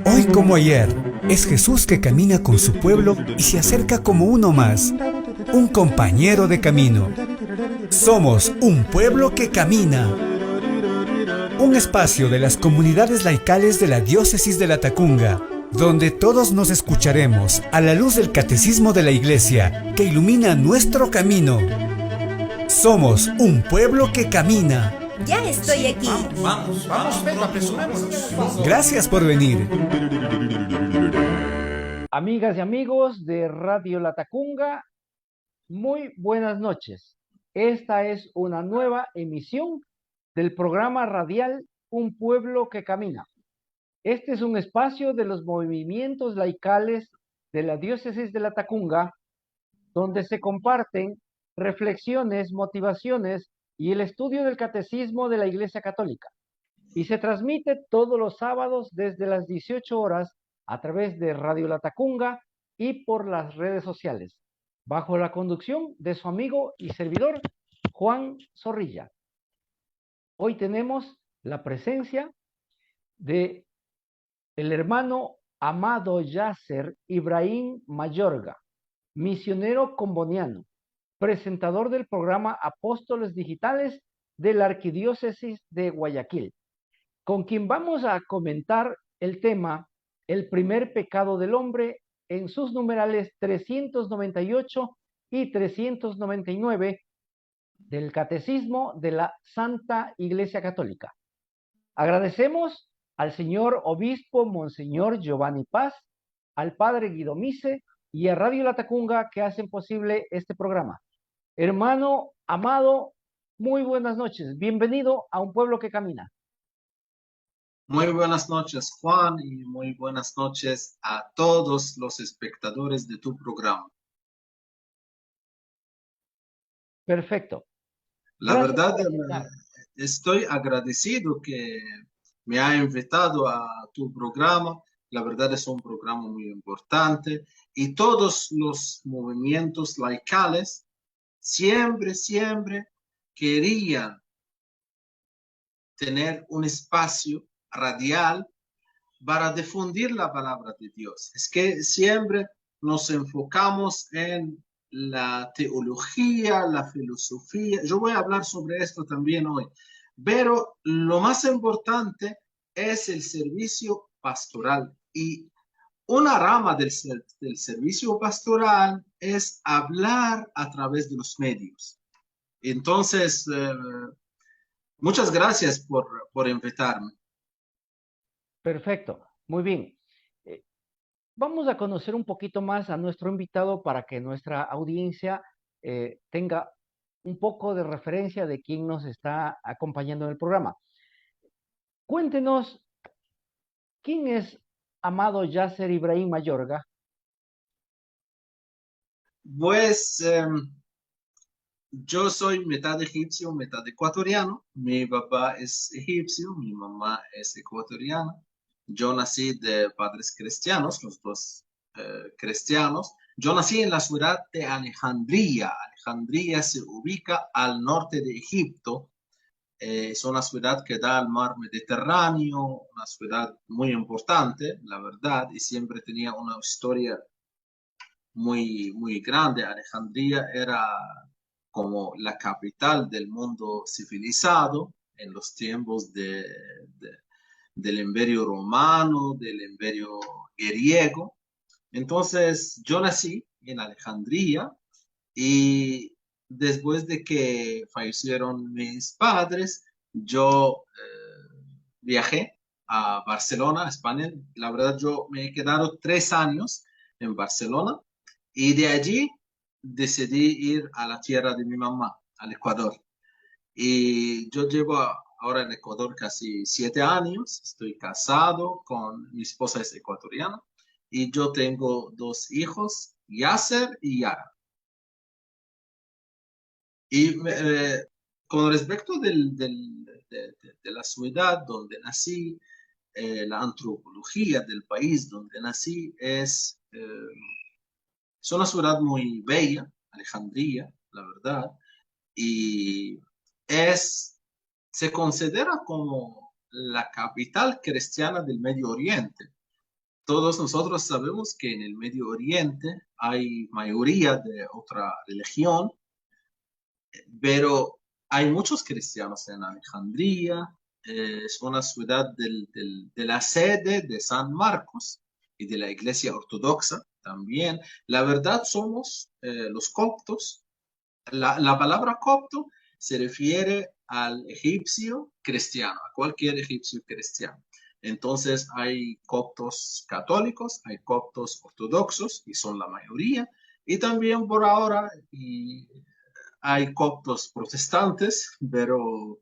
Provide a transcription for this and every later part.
Hoy como ayer, es Jesús que camina con su pueblo y se acerca como uno más, un compañero de camino. Somos un pueblo que camina. Un espacio de las comunidades laicales de la diócesis de La Tacunga, donde todos nos escucharemos a la luz del catecismo de la Iglesia que ilumina nuestro camino. Somos un pueblo que camina. Ya estoy aquí. Vamos, Pedro, apresurémonos. Gracias por venir. Amigas y amigos de Radio La Tacunga, muy buenas noches. Esta es una nueva emisión del programa radial Un Pueblo que Camina. Este es un espacio de los movimientos laicales de la diócesis de La Tacunga, donde se comparten reflexiones, motivaciones y el estudio del catecismo de la Iglesia Católica. Y se transmite todos los sábados desde las 18 horas a través de Radio La Tacunga y por las redes sociales, bajo la conducción de su amigo y servidor Juan Zorrilla. Hoy tenemos la presencia de el hermano Amado Yasser Ibrahim Mayorga, misionero comboniano, presentador del programa Apóstoles Digitales de la Arquidiócesis de Guayaquil, con quien vamos a comentar el tema El primer pecado del hombre en sus numerales 398 y 399 del Catecismo de la Santa Iglesia Católica. Agradecemos al señor obispo Monseñor Giovanni Paz, al padre Guido Mise y a Radio La Tacunga que hacen posible este programa. Hermano Amado, muy buenas noches. Bienvenido a Un Pueblo que Camina. Muy buenas noches, Juan, y muy buenas noches a todos los espectadores de tu programa. Perfecto. La Gracias verdad, por invitar. estoy agradecido que me haya invitado a tu programa. La verdad es un programa muy importante y todos los movimientos laicales siempre querían tener un espacio radial para difundir la palabra de Dios. Es que siempre nos enfocamos en la teología, la filosofía. Yo voy a hablar sobre esto también hoy, pero lo más importante es el servicio pastoral. Y una rama del servicio pastoral es hablar a través de los medios. Entonces, muchas gracias por invitarme. Perfecto. Muy bien. Vamos a conocer un poquito más a nuestro invitado para que nuestra audiencia tenga un poco de referencia de quién nos está acompañando en el programa. Cuéntenos, ¿quién es Amado Yasser Ibrahim Mayorga? Pues yo soy mitad egipcio, mitad ecuatoriano. Mi papá es egipcio, mi mamá es ecuatoriana. Yo nací de padres cristianos, los dos cristianos. Yo nací en la ciudad de Alejandría. Alejandría se ubica al norte de Egipto. Es una ciudad que da al mar Mediterráneo, una ciudad muy importante, la verdad, y siempre tenía una historia muy grande. Alejandría era como la capital del mundo civilizado en los tiempos del Imperio Romano, del Imperio griego. Entonces, yo nací en Alejandría y después de que fallecieron mis padres, yo viajé a Barcelona, España. La verdad, yo me he quedado 3 años en Barcelona y de allí decidí ir a la tierra de mi mamá, al Ecuador. Y yo llevo ahora en Ecuador casi 7 años. Estoy casado con mi esposa, es ecuatoriana, y yo tengo 2 hijos, Yasser y Yara. Y con respecto de la ciudad donde nací, la antropología del país donde nací es una ciudad muy bella, Alejandría, la verdad, y se considera como la capital cristiana del Medio Oriente. Todos nosotros sabemos que en el Medio Oriente hay mayoría de otra religión, pero hay muchos cristianos en Alejandría. Es una ciudad de la sede de San Marcos y de la Iglesia Ortodoxa también. La verdad somos los coptos. La palabra copto se refiere al egipcio cristiano, a cualquier egipcio cristiano. Entonces hay coptos católicos, hay coptos ortodoxos, y son la mayoría, y también por ahora hay coptos protestantes, pero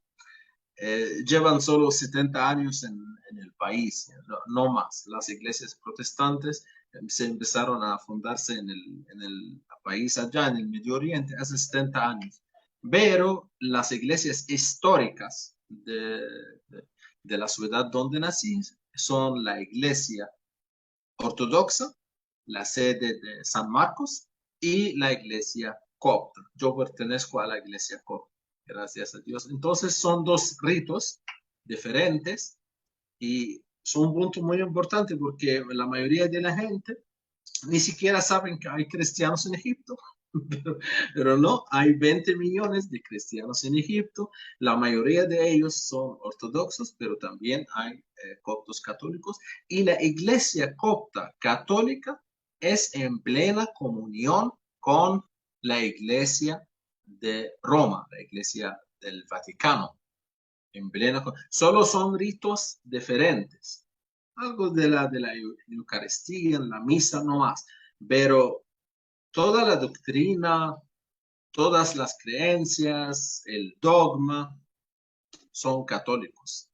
llevan solo 70 años en el país, no más. Las iglesias protestantes se empezaron a fundarse en el país allá, en el Medio Oriente, hace 70 años. Pero las iglesias históricas de la ciudad donde nací son la iglesia ortodoxa, la sede de San Marcos, y la iglesia copta. Yo pertenezco a la iglesia copta, gracias a Dios. Entonces son dos ritos diferentes y son un punto muy importante porque la mayoría de la gente ni siquiera saben que hay cristianos en Egipto. Pero no, hay 20 millones de cristianos en Egipto. La mayoría de ellos son ortodoxos, pero también hay coptos católicos. Y la iglesia copta católica es en plena comunión con la iglesia de Roma, la iglesia del Vaticano. Solo son ritos diferentes. Algo de la Eucaristía, en la misa, no más. Pero toda la doctrina, todas las creencias, el dogma, son católicos.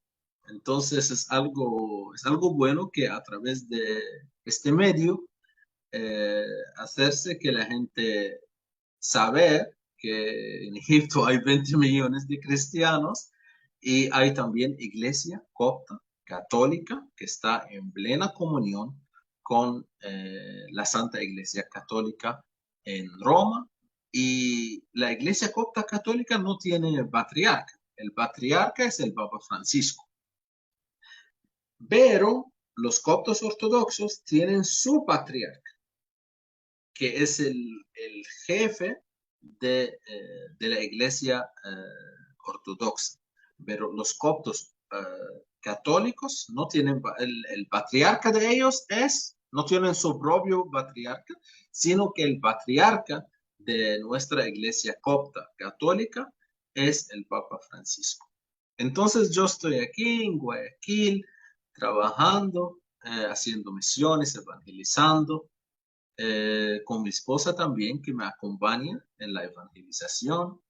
Entonces es algo bueno que a través de este medio hacerse que la gente saber que en Egipto hay 20 millones de cristianos y hay también iglesia copta católica que está en plena comunión con la Santa Iglesia Católica en Roma. Y la Iglesia Copta Católica no tiene patriarca. El patriarca es el Papa Francisco. Pero los coptos ortodoxos tienen su patriarca, que es el jefe de la Iglesia ortodoxa. Pero los coptos católicos no tienen, el patriarca de ellos no tienen su propio patriarca, sino que el patriarca de nuestra iglesia copta católica es el Papa Francisco. Entonces yo estoy aquí en Guayaquil trabajando, haciendo misiones, evangelizando, con mi esposa también que me acompaña en la evangelización.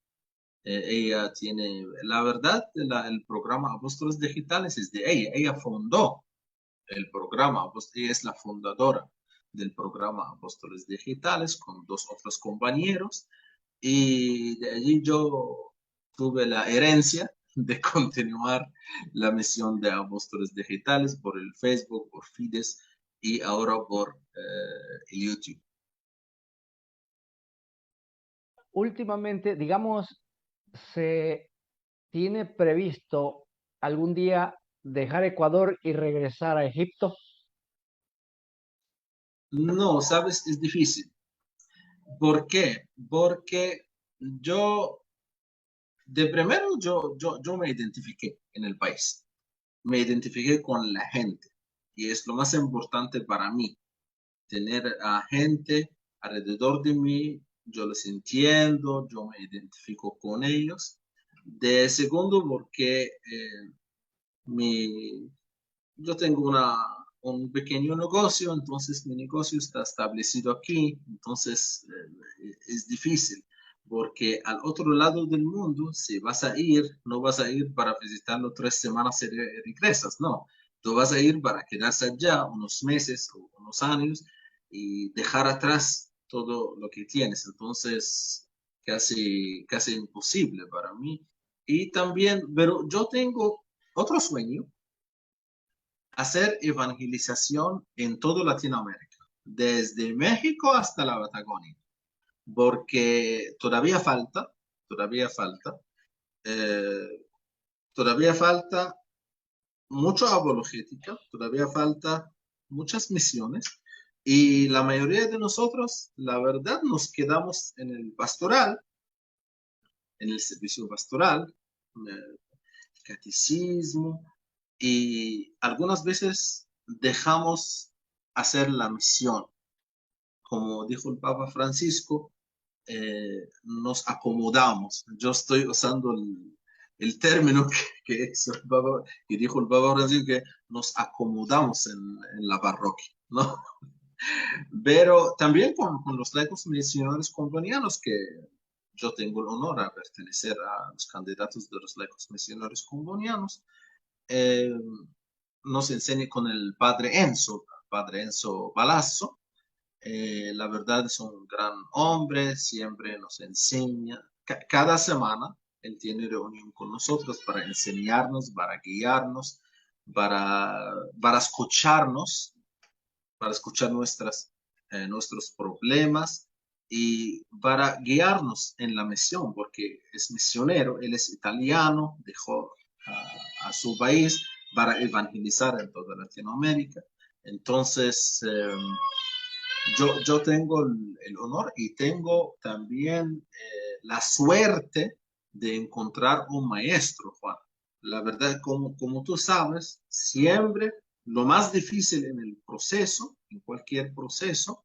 Ella tiene, la verdad, el programa Apóstoles Digitales es de ella. Ella fundó el programa, ella es la fundadora del programa Apóstoles Digitales con dos otros compañeros. Y de allí yo tuve la herencia de continuar la misión de Apóstoles Digitales por el Facebook, por Fides y ahora por el YouTube. Últimamente, digamos, se tiene previsto algún día dejar Ecuador y regresar a Egipto. No, sabes, es difícil. ¿Por qué? Porque de primero yo me identifiqué en el país, me identifiqué con la gente y es lo más importante para mí, tener a gente alrededor de mí, yo los entiendo, yo me identifico con ellos. De segundo, porque yo tengo un pequeño negocio, entonces mi negocio está establecido aquí, entonces es difícil, porque al otro lado del mundo, si vas a ir, no vas a ir para visitarlo 3 semanas y regresas, no. Tú vas a ir para quedarse allá unos meses o unos años y dejar atrás todo lo que tienes. Entonces, casi imposible para mí. Y también, pero yo tengo otro sueño, hacer evangelización en toda Latinoamérica, desde México hasta la Patagonia, porque todavía falta, todavía falta mucha apologética, todavía falta muchas misiones y la mayoría de nosotros, la verdad, nos quedamos en el pastoral, en el servicio pastoral, el catecismo y algunas veces dejamos hacer la misión. Como dijo el Papa Francisco, nos acomodamos. Yo estoy usando el término que dijo el Papa Francisco, que nos acomodamos en la parroquia, ¿no? Pero también con los laicos misioneros combonianos, que yo tengo el honor de pertenecer a los candidatos de los laicos misioneros combonianos, eh, nos enseña con el padre Enzo Palazzo. La verdad es un gran hombre, siempre nos enseña. Cada semana él tiene reunión con nosotros para enseñarnos, para guiarnos, para escucharnos, para escuchar nuestros problemas y para guiarnos en la misión, porque es misionero, él es italiano, dejó a su país para evangelizar en toda Latinoamérica. Entonces, yo tengo el honor y tengo también la suerte de encontrar un maestro, Juan. La verdad, como tú sabes, siempre lo más difícil en el proceso, en cualquier proceso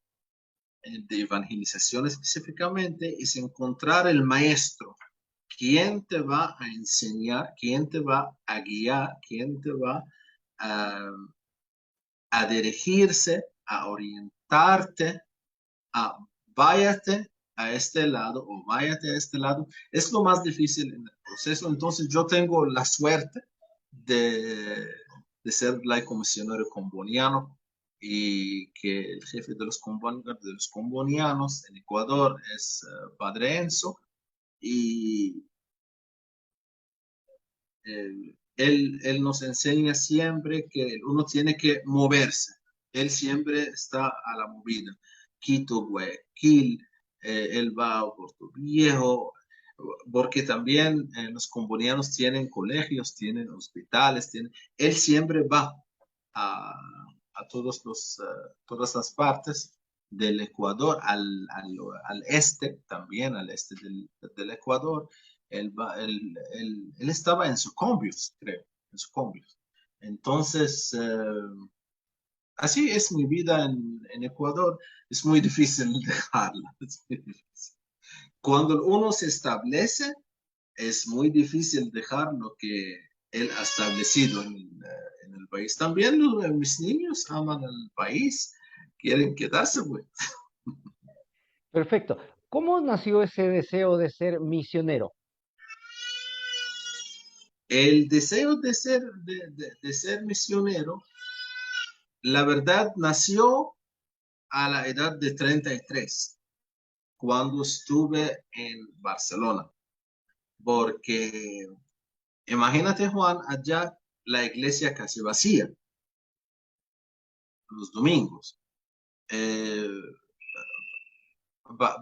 de evangelización específicamente, es encontrar el maestro. ¿Quién te va a enseñar? ¿Quién te va a guiar? ¿Quién te va a dirigirse, a orientarte, a váyate a este lado o váyate a este lado? Es lo más difícil en el proceso. Entonces yo tengo la suerte de ser laico misionero comboniano y que el jefe de los combonianos en Ecuador es Padre Enzo y él nos enseña siempre que uno tiene que moverse. Él siempre está a la movida. Quito, Guayaquil, él va a Puerto Viejo, porque también los combonianos tienen colegios, tienen hospitales, él siempre va a, a todas las partes del Ecuador, al este, también al este del Ecuador. Él estaba en Sucumbíos, creo, en Sucumbíos. Entonces, así es mi vida en Ecuador. Es muy difícil dejarla. Es muy difícil. Cuando uno se establece, es muy difícil dejar lo que él ha establecido en el país. También mis niños aman al país, quieren quedarse, güey. Perfecto. ¿Cómo nació ese deseo de ser misionero? El deseo de ser misionero, la verdad, nació a la edad de 33, cuando estuve en Barcelona. Porque imagínate, Juan, allá la iglesia casi vacía los domingos. Eh,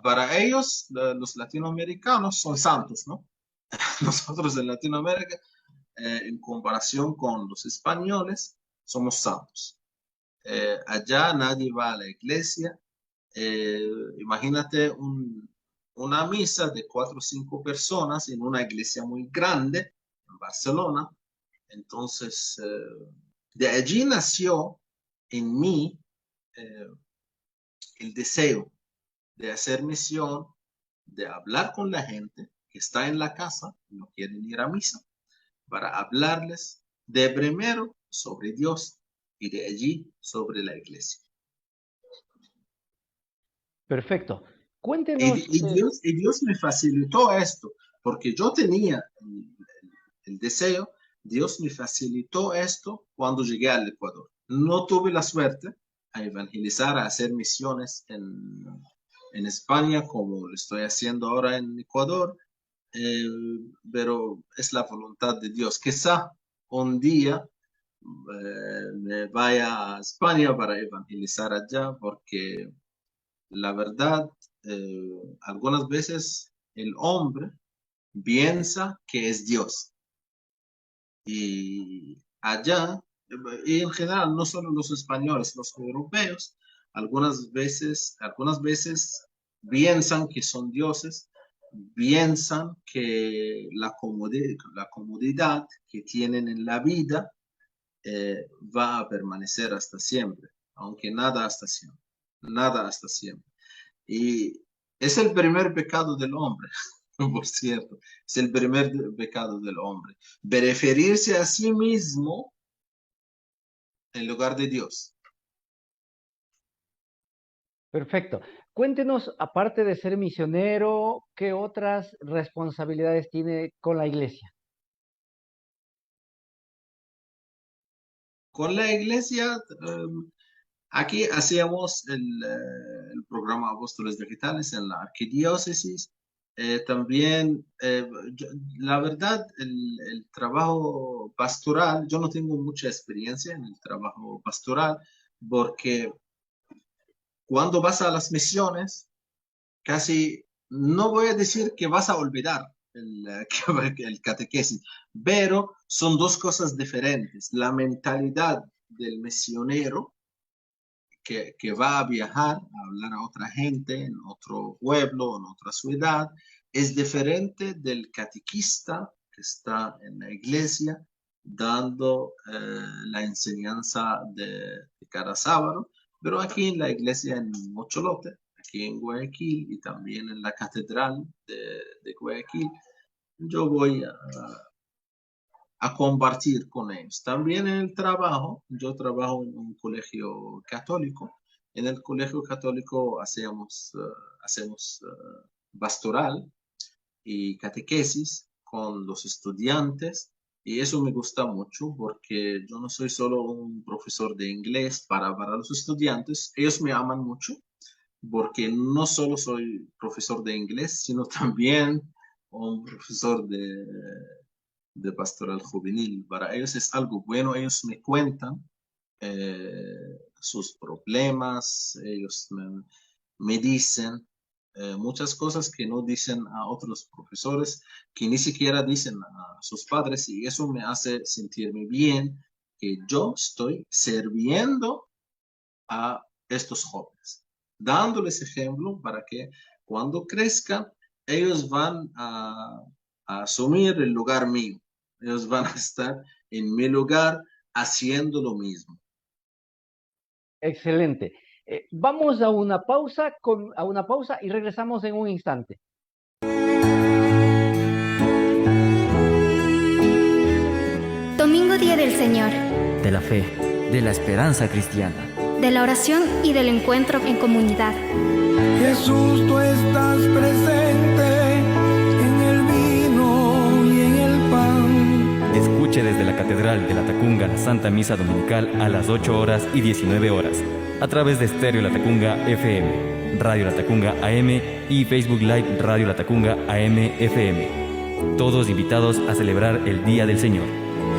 para ellos, los latinoamericanos son santos, ¿no? Nosotros en Latinoamérica, en comparación con los españoles, somos santos. Allá nadie va a la iglesia. Imagínate una misa de 4 o 5 personas en una iglesia muy grande en Barcelona. Entonces, de allí nació en mí el deseo de hacer misión, de hablar con la gente que está en la casa y no quieren ir a misa, para hablarles de primero sobre Dios y de allí sobre la iglesia. Perfecto. Y, Cuéntenos, y Dios me facilitó esto, porque yo tenía el deseo. Dios me facilitó esto cuando llegué al Ecuador. No tuve la suerte a evangelizar, a hacer misiones en España como lo estoy haciendo ahora en Ecuador, pero es la voluntad de Dios. Quizá un día me vaya a España para evangelizar allá, porque la verdad, algunas veces el hombre piensa que es Dios. Y allá, y en general, no solo los españoles, los europeos, algunas veces piensan que son dioses, piensan que la comodidad que tienen en la vida va a permanecer hasta siempre, aunque nada hasta siempre, nada hasta siempre. Y es el primer pecado del hombre, por cierto, es el primer pecado del hombre, preferirse a sí mismo en lugar de Dios. Perfecto. Cuéntenos, aparte de ser misionero, ¿qué otras responsabilidades tiene con la iglesia? Con la iglesia, aquí hacíamos el programa Apóstoles Digitales en la arquidiócesis. También, la verdad, el trabajo pastoral, yo no tengo mucha experiencia en el trabajo pastoral porque cuando vas a las misiones, casi no voy a decir que vas a olvidar el catequesis, pero son dos cosas diferentes. La mentalidad del misionero que va a viajar, a hablar a otra gente en otro pueblo, en otra ciudad, es diferente del catequista que está en la iglesia dando la enseñanza de cada sábado, pero aquí en la iglesia en Mocholote, aquí en Guayaquil y también en la catedral de Guayaquil, yo voy a compartir con ellos. También en el trabajo, yo trabajo en un colegio católico. En el colegio católico hacemos pastoral y catequesis con los estudiantes y eso me gusta mucho porque yo no soy solo un profesor de inglés para los estudiantes, ellos me aman mucho porque no solo soy profesor de inglés, sino también un profesor de pastoral juvenil. Para ellos es algo bueno, ellos me cuentan sus problemas, me dicen muchas cosas que no dicen a otros profesores, que ni siquiera dicen a sus padres, y eso me hace sentirme bien, que yo estoy sirviendo a estos jóvenes, dándoles ejemplo para que cuando crezcan, ellos van a asumir el lugar mío. Ellos van a estar en mi lugar haciendo lo mismo. Excelente. Vamos a una pausa y regresamos en un instante. Domingo Día del Señor, De la fe, de la esperanza cristiana. de la oración y del encuentro en comunidad. Jesús, tú estás presente en el vino y en el pan. Escuche desde la Catedral de La Tacunga la Santa Misa Dominical a las 8 horas y 19 horas, a través de Stereo La Tacunga FM, Radio La Tacunga AM y Facebook Live Radio La Tacunga AM FM. Todos invitados a celebrar el Día del Señor.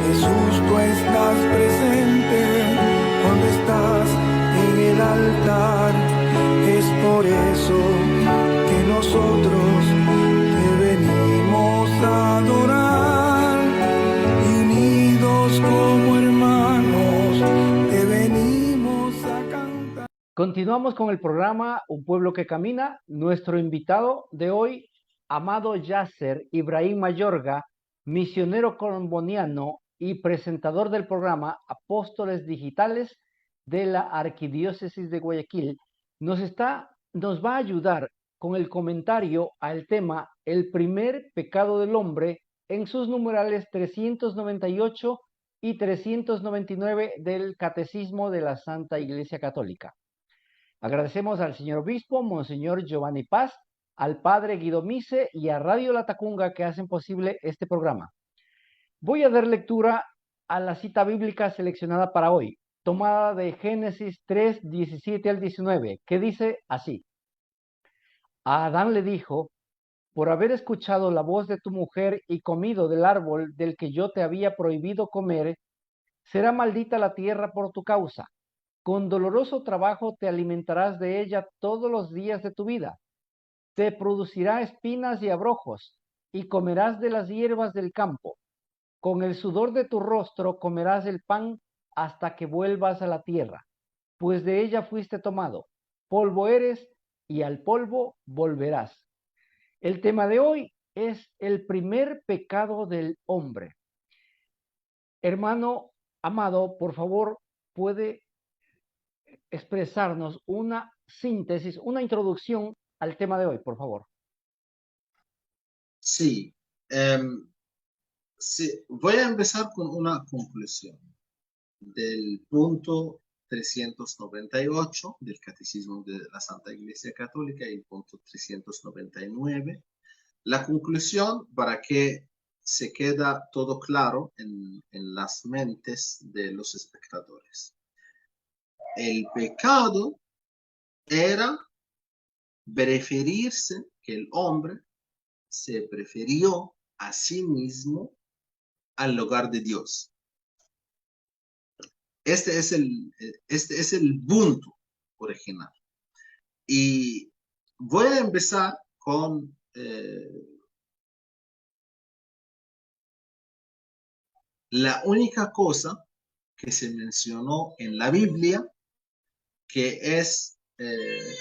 Jesús, tú estás presente donde estás en el altar. Es por eso que nosotros te venimos a adorar. Y unidos como hermanos te venimos a cantar. Continuamos con el programa Un Pueblo que Camina. Nuestro invitado de hoy, Amado Yasser Ibrahim Mayorga, misionero colombiano y presentador del programa Apóstoles Digitales de la Arquidiócesis de Guayaquil, nos va a ayudar con el comentario al tema El primer pecado del hombre en sus numerales 398 y 399 del Catecismo de la Santa Iglesia Católica. Agradecemos al señor obispo, Monseñor Giovanni Paz, al padre Guido Mise y a Radio La Tacunga que hacen posible este programa. Voy a dar lectura a la cita bíblica seleccionada para hoy, tomada de Génesis 3, 17 al 19, que dice así: A Adán le dijo: por haber escuchado la voz de tu mujer y comido del árbol del que yo te había prohibido comer, será maldita la tierra por tu causa. Con doloroso trabajo te alimentarás de ella todos los días de tu vida. Te producirá espinas y abrojos, y comerás de las hierbas del campo. con el sudor de tu rostro comerás el pan hasta que vuelvas a la tierra, pues de ella fuiste tomado. Polvo eres y al polvo volverás. El tema de hoy es el primer pecado del hombre. Hermano amado, por favor, puede expresarnos una síntesis, una introducción al tema de hoy, por favor. Sí, sí, voy a empezar con una conclusión del punto 398 del Catecismo de la Santa Iglesia Católica y el punto 399. La conclusión para que se queda todo claro en las mentes de los espectadores. El pecado era preferirse, que el hombre se prefirió a sí mismo al lugar de Dios. Este es el punto original. Y voy a empezar con la única cosa que se mencionó en la Biblia, que es el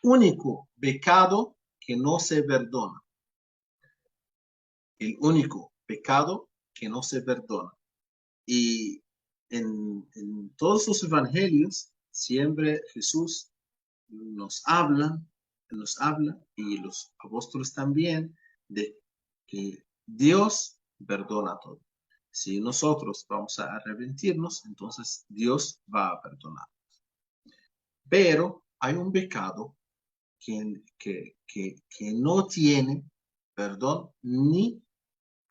único pecado que no se perdona. El único pecado que no se perdona. Y en todos los evangelios siempre Jesús nos habla, y los apóstoles también, de que Dios perdona todo. Si nosotros vamos a arrepentirnos, entonces Dios va a perdonar. Pero hay un pecado que no tiene perdón ni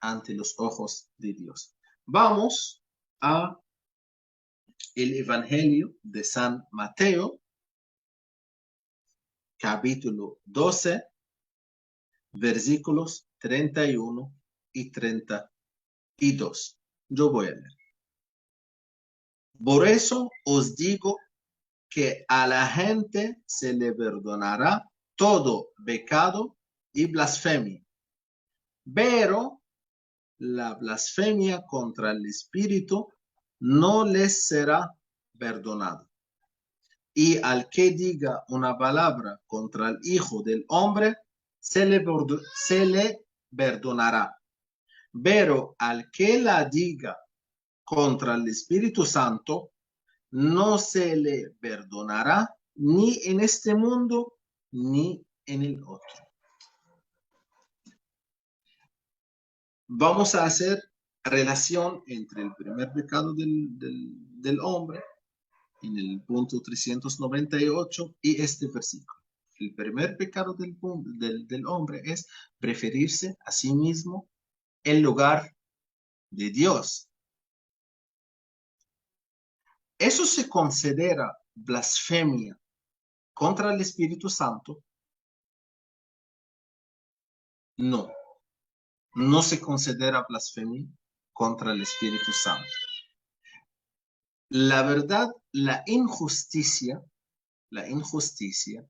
ante los ojos de Dios. Vamos a el Evangelio de San Mateo, capítulo 12, versículos 31 y 32. Yo voy a leer. Por eso os digo que a la gente se le perdonará todo pecado y blasfemia, pero la blasfemia contra el Espíritu no les será perdonada. Y al que diga una palabra contra el Hijo del Hombre, se le perdonará. Pero al que la diga contra el Espíritu Santo, no se le perdonará ni en este mundo ni en el otro. Vamos a hacer relación entre el primer pecado del hombre en el punto 398 y este versículo. El primer pecado del hombre es preferirse a sí mismo en lugar de Dios. ¿Eso se considera blasfemia contra el Espíritu Santo? No, no se considera blasfemia contra el Espíritu Santo. La verdad, la injusticia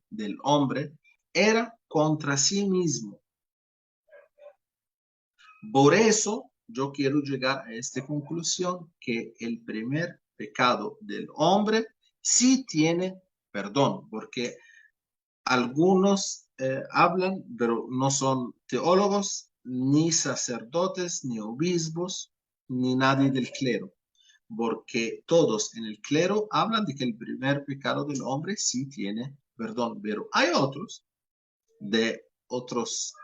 del hombre era contra sí mismo. Por eso yo quiero llegar a esta conclusión, que el primer pecado del hombre sí tiene perdón, porque algunos hablan, pero no son teólogos, ni sacerdotes, ni obispos, ni nadie del clero, porque todos en el clero hablan de que el primer pecado del hombre sí tiene perdón, pero hay otros de otras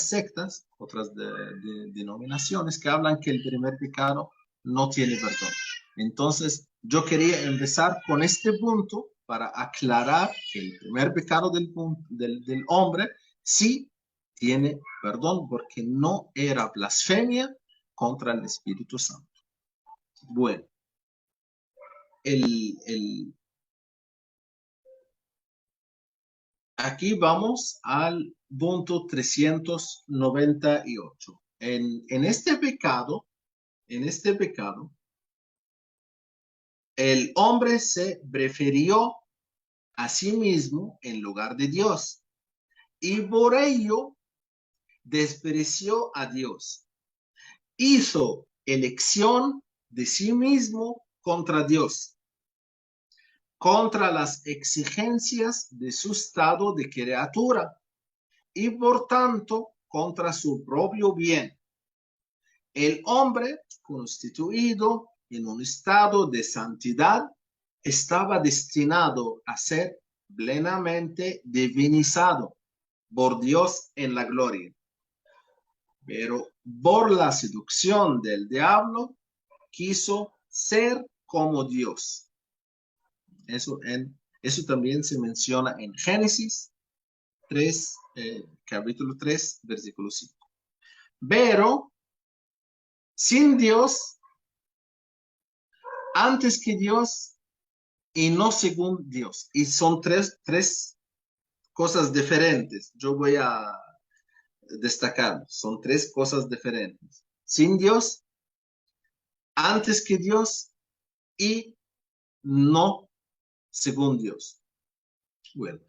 sectas, otras denominaciones que hablan que el primer pecado no tiene perdón. Entonces, yo quería empezar con este punto para aclarar que el primer pecado del hombre sí tiene perdón, porque no era blasfemia contra el Espíritu Santo. Bueno, aquí vamos al punto 398. En este pecado, el hombre se prefirió a sí mismo en lugar de Dios. Y por ello, despreció a Dios. Hizo elección de sí mismo contra Dios, contra las exigencias de su estado de criatura y por tanto contra su propio bien. El hombre constituido en un estado de santidad estaba destinado a ser plenamente divinizado por Dios en la gloria. Pero por la seducción del diablo quiso ser como Dios. Eso también se menciona en Génesis 3, capítulo 3, versículo 5. Pero sin Dios, antes que Dios y no según Dios. Y son tres cosas diferentes. Yo voy a destacar. Son tres cosas diferentes. Sin Dios, antes que Dios y no según Dios. Bueno.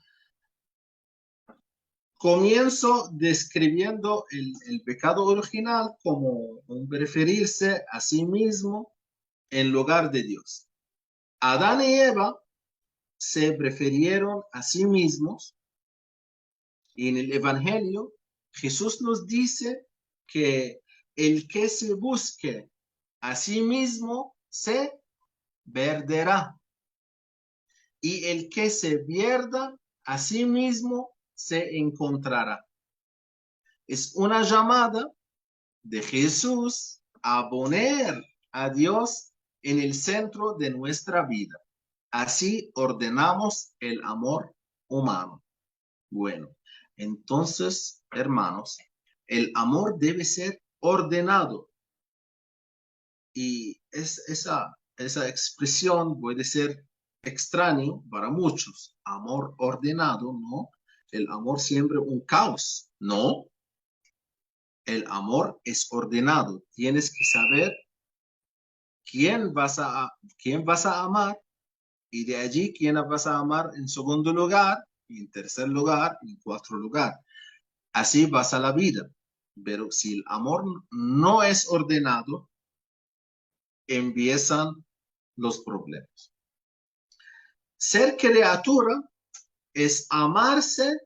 Comienzo describiendo el pecado original como un preferirse a sí mismo en lugar de Dios. Adán y Eva se prefirieron a sí mismos y en el Evangelio Jesús nos dice que el que se busque a sí mismo se perderá y el que se pierda a sí mismo se encontrará. Es una llamada de Jesús a poner a Dios en el centro de nuestra vida. Así ordenamos el amor humano. Bueno, entonces, hermanos, el amor debe ser ordenado. Y esa expresión puede ser extraño para muchos. Amor ordenado, ¿no? El amor siempre un caos, ¿no? El amor es ordenado. Tienes que saber quién vas a amar y de allí quién vas a amar en segundo lugar, en tercer lugar, en cuarto lugar. Así vas a la vida. Pero si el amor no es ordenado, empiezan los problemas. Ser criatura es amarse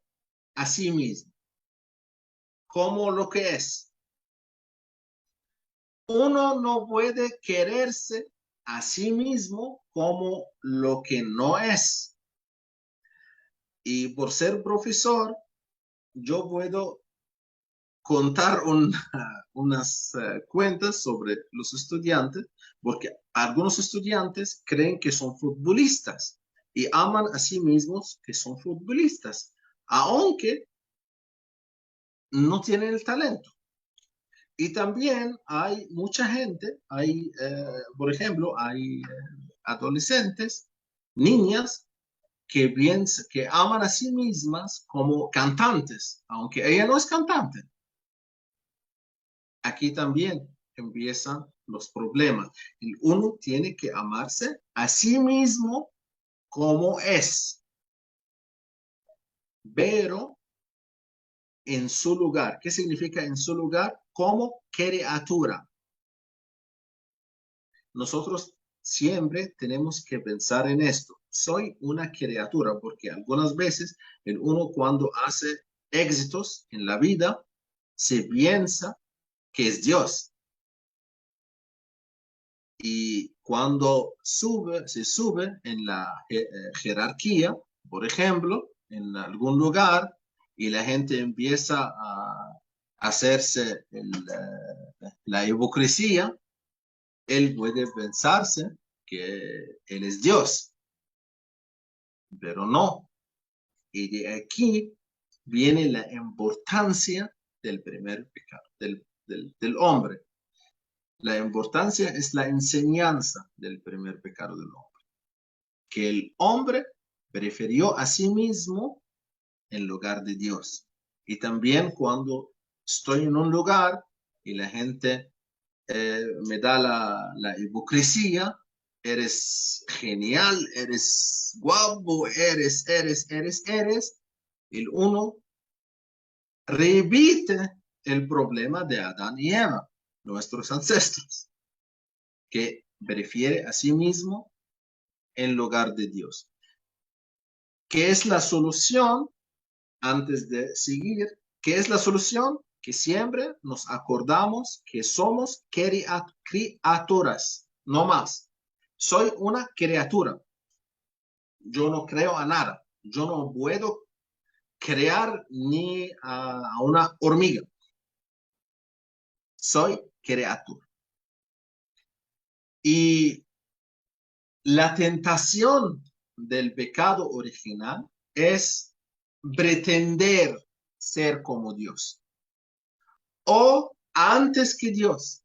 a sí mismo, como lo que es. Uno no puede quererse a sí mismo como lo que no es. Y por ser profesor, yo puedo contar unas cuentas sobre los estudiantes, porque algunos estudiantes creen que son futbolistas y aman a sí mismos que son futbolistas, aunque no tienen el talento. Y también hay mucha gente, por ejemplo, hay adolescentes, niñas, que aman a sí mismas como cantantes, aunque ella no es cantante. Aquí también empiezan los problemas. Uno tiene que amarse a sí mismo como es, pero en su lugar. ¿Qué significa en su lugar? Como criatura. Nosotros siempre tenemos que pensar en esto. Soy una criatura, porque algunas veces uno cuando hace éxitos en la vida se piensa que es Dios. Y cuando se sube en la jerarquía, por ejemplo, en algún lugar, y la gente empieza a hacerse la hipocresía, él puede pensarse que él es Dios, pero no. Y de aquí viene la importancia del primer pecado, del hombre. La importancia es la enseñanza del primer pecado del hombre. Que el hombre prefirió a sí mismo en lugar de Dios. Y también cuando estoy en un lugar y la gente me da la hipocresía, eres genial, eres guapo, eres. El uno repite el problema de Adán y Eva, nuestros ancestros, que prefiere a sí mismo en lugar de Dios. ¿Qué es la solución? Antes de seguir, ¿qué es la solución? Que siempre nos acordamos que somos criaturas, no más. Soy una criatura. Yo no creo a nada. Yo no puedo crear ni a una hormiga. Soy criatura. Y la tentación del pecado original es pretender ser como Dios, o antes que Dios,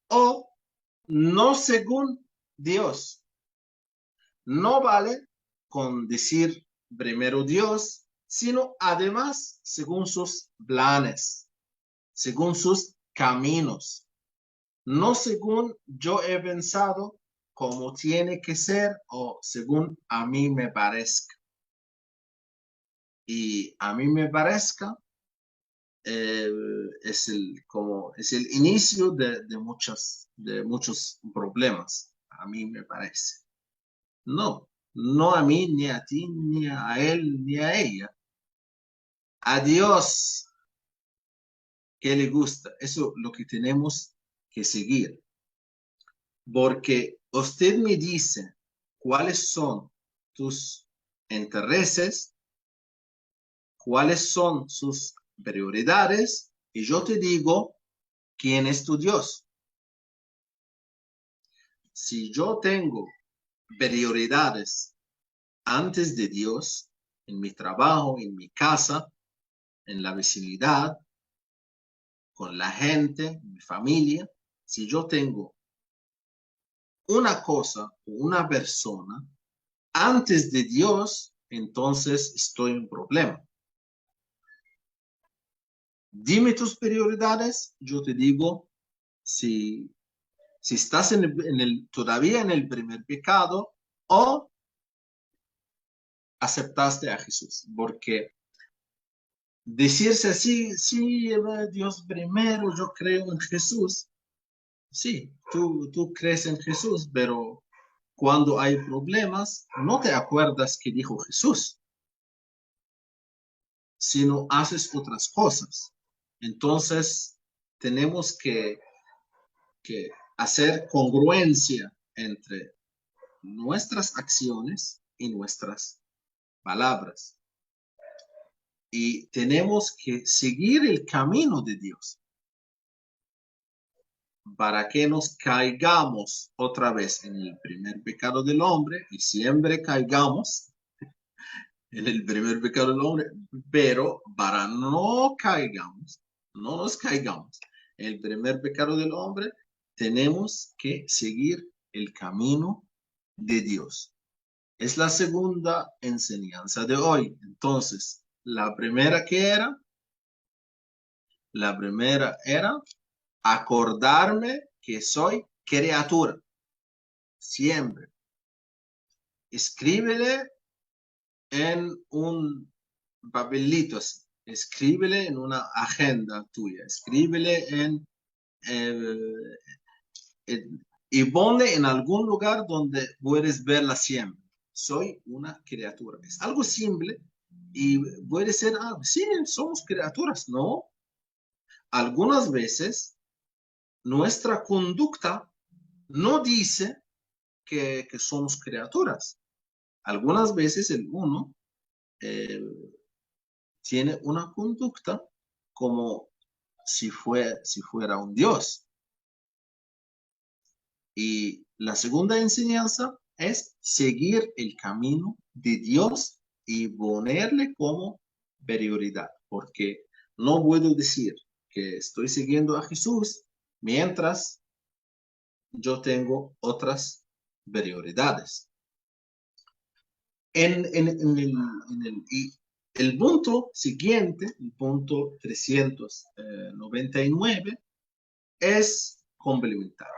o no según Dios. No vale con decir primero Dios, sino además según sus planes, según sus caminos, no según yo he pensado cómo tiene que ser o según a mí me parezca. Y a mí me parezca es el inicio de muchos problemas, a mí me parece. No a mí, ni a ti, ni a él, ni a ella. A Dios que le gusta. Eso es lo que tenemos que seguir. Porque usted me dice cuáles son tus intereses, cuáles son sus prioridades, y yo te digo quién es tu Dios. Si yo tengo prioridades antes de Dios, en mi trabajo, en mi casa, en la vecindad, con la gente, en mi familia, si yo tengo una cosa o una persona antes de Dios, entonces estoy en problema. Dime tus prioridades, yo te digo si estás todavía en el primer pecado o aceptaste a Jesús. Porque decirse así, sí, Dios primero, yo creo en Jesús. Sí, tú crees en Jesús, pero cuando hay problemas, no te acuerdas que dijo Jesús, sino haces otras cosas. Entonces, tenemos que hacer congruencia entre nuestras acciones y nuestras palabras. Y tenemos que seguir el camino de Dios para que nos caigamos otra vez en el primer pecado del hombre, y siempre caigamos en el primer pecado del hombre, pero para no nos caigamos en el primer pecado del hombre, tenemos que seguir el camino de Dios. Es la segunda enseñanza de hoy. Entonces, la primera era acordarme que soy criatura. Siempre. Escríbele en un papelito, escríbele en una agenda tuya, escríbele y ponle en algún lugar donde puedes verla siempre. Soy una criatura. Es algo simple y puede ser, sí, somos criaturas, ¿no? Algunas veces nuestra conducta no dice que somos criaturas. Algunas veces uno tiene una conducta como si fuera un Dios. Y la segunda enseñanza es seguir el camino de Dios y ponerle como prioridad, porque no puedo decir que estoy siguiendo a Jesús mientras yo tengo otras prioridades. El punto siguiente, el punto 399, es complementario.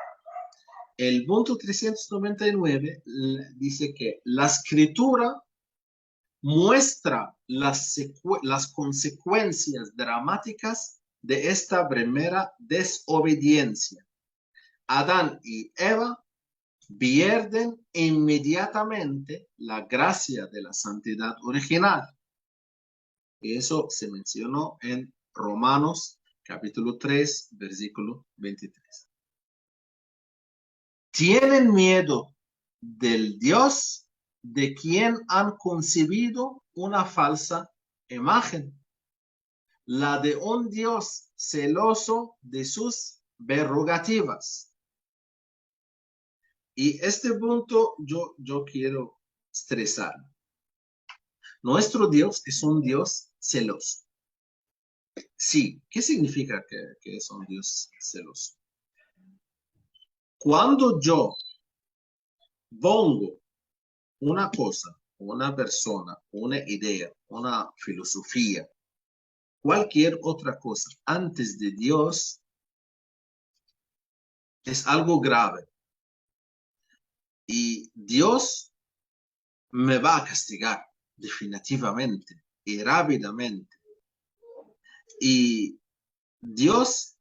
El punto 399 dice que la escritura muestra las consecuencias dramáticas de esta primera desobediencia. Adán y Eva pierden inmediatamente la gracia de la santidad original. Y eso se mencionó en Romanos capítulo 3, versículo 23. Tienen miedo del Dios de quien han concebido una falsa imagen, la de un Dios celoso de sus prerrogativas. Y este punto yo quiero estresar. Nuestro Dios es un Dios celoso. Sí, ¿qué significa que es un Dios celoso? Cuando yo pongo una cosa, una persona, una idea, una filosofía, cualquier otra cosa antes de Dios, es algo grave. Y Dios me va a castigar definitivamente y rápidamente. Y Dios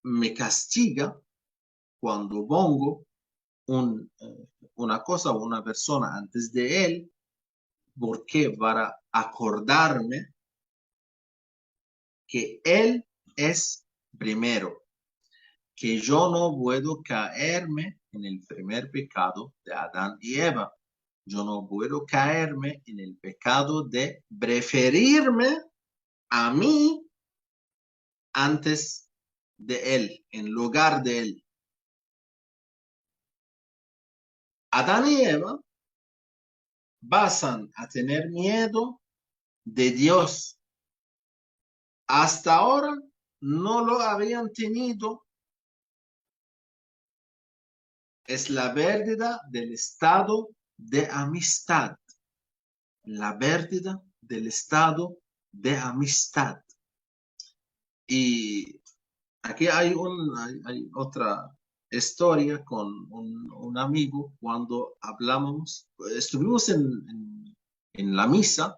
me castiga cuando pongo una cosa o una persona antes de Él. ¿Por qué? Para acordarme que Él es primero, que yo no puedo caerme en el primer pecado de Adán y Eva. Yo no puedo caerme en el pecado de preferirme a mí antes de Él, en lugar de Él. Adán y Eva pasan a tener miedo de Dios. Hasta ahora no lo habían tenido. Es la pérdida del estado de amistad. La pérdida del estado de amistad. Y aquí hay otra historia con un amigo cuando hablamos, estuvimos en la misa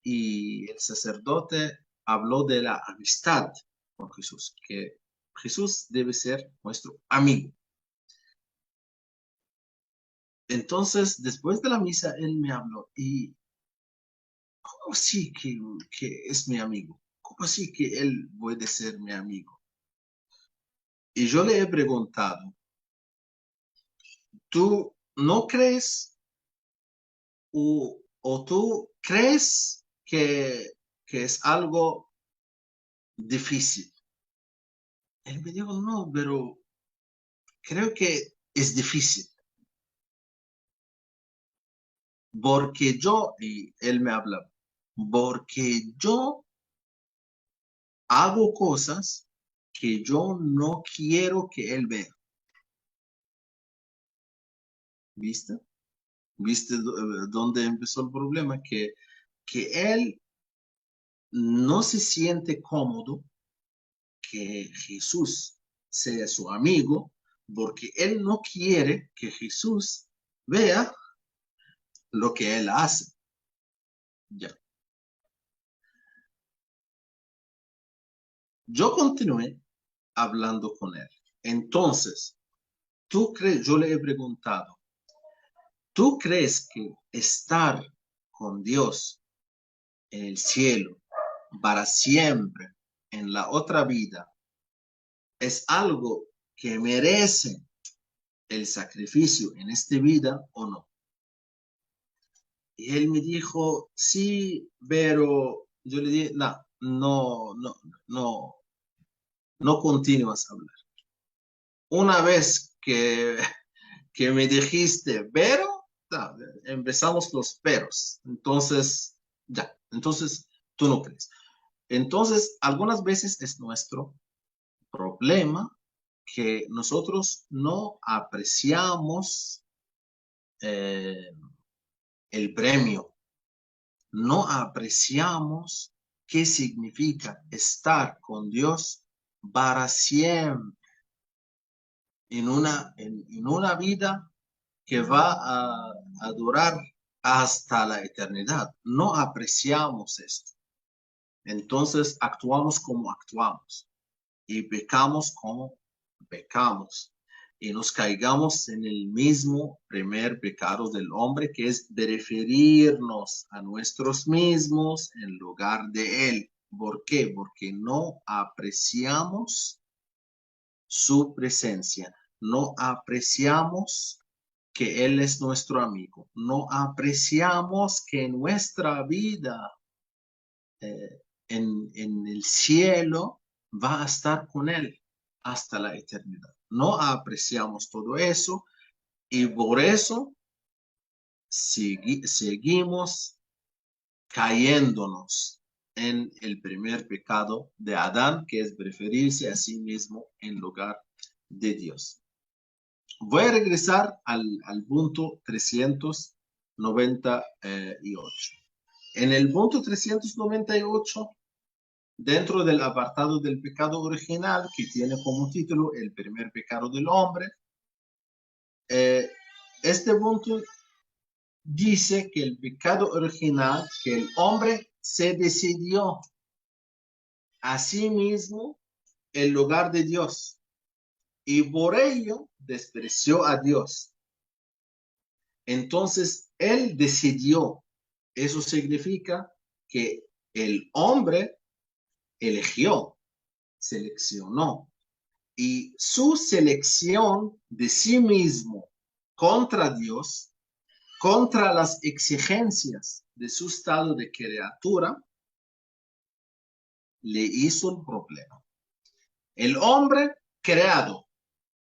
y el sacerdote habló de la amistad con Jesús, que Jesús debe ser nuestro amigo. Entonces, después de la misa, él me habló y ¿cómo así que es mi amigo? ¿Cómo así que él puede ser mi amigo? Y yo le he preguntado, ¿tú no crees o tú crees que es algo difícil? Él me dijo, no, pero creo que es difícil. Porque yo, y él me habla, porque yo hago cosas que yo no quiero que él vea. ¿Viste? ¿Viste dónde empezó el problema? Que él no se siente cómodo que Jesús sea su amigo porque él no quiere que Jesús vea lo que él hace. Ya. Yo continué hablando con él. Entonces, ¿tú crees? Yo le he preguntado, ¿tú crees que estar con Dios en el cielo para siempre en la otra vida es algo que merece el sacrificio en esta vida o no? Y él me dijo, sí, pero yo le dije, no continúas a hablar. Una vez que me dijiste, pero, empezamos los peros. Entonces, entonces tú no crees. Entonces, algunas veces es nuestro problema que nosotros no apreciamos el premio. No apreciamos qué significa estar con Dios para siempre en una vida que va a durar hasta la eternidad. No apreciamos esto. Entonces actuamos como actuamos y pecamos como pecamos. Y nos caigamos en el mismo primer pecado del hombre, que es preferirnos a nosotros mismos en lugar de él. ¿Por qué? Porque no apreciamos su presencia, no apreciamos que él es nuestro amigo, no apreciamos que nuestra vida en el cielo va a estar con él hasta la eternidad. No apreciamos todo eso y por eso seguimos cayéndonos en el primer pecado de Adán, que es preferirse a sí mismo en lugar de Dios. Voy a regresar al punto 398. En el punto 398, dentro del apartado del pecado original, que tiene como título el primer pecado del hombre, este punto dice que el pecado original, que el hombre se decidió a sí mismo en lugar de Dios y por ello despreció a Dios. Entonces, él decidió. Eso significa que el hombre eligió, seleccionó. Y su selección de sí mismo contra Dios, contra las exigencias de su estado de criatura, le hizo un problema. El hombre creado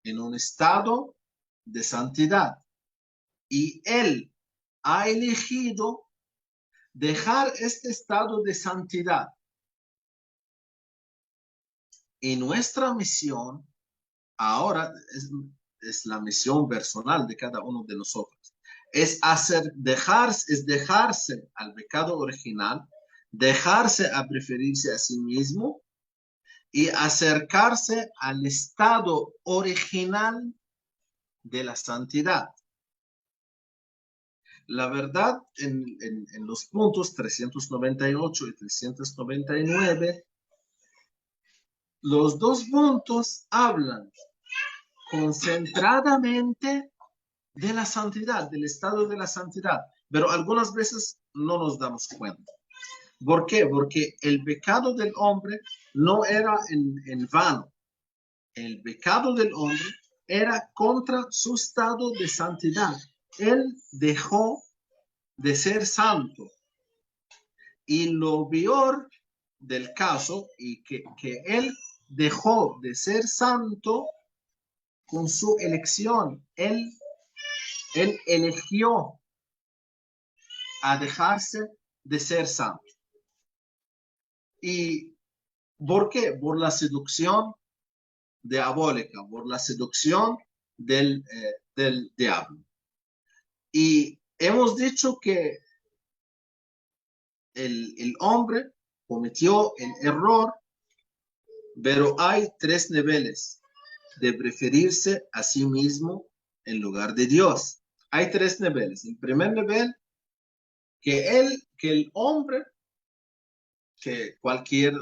en un estado de santidad y él ha elegido dejar este estado de santidad. Y nuestra misión ahora es la misión personal de cada uno de nosotros. Es dejarse al pecado original, dejarse a preferirse a sí mismo y acercarse al estado original de la santidad. La verdad, en los puntos 398 y 399, los dos puntos hablan concentradamente de la santidad, del estado de la santidad, pero algunas veces no nos damos cuenta. ¿Por qué? Porque el pecado del hombre no era en vano. El pecado del hombre era contra su estado de santidad. Él dejó de ser santo. Y lo peor del caso, y que él dejó de ser santo con su elección. Él eligió a dejarse de ser santo. ¿Y por qué? Por la seducción diabólica, por la seducción del diablo. Y hemos dicho que el hombre cometió el error, pero hay tres niveles de preferirse a sí mismo en lugar de Dios. Hay tres niveles. El primer nivel, que el hombre, que cualquier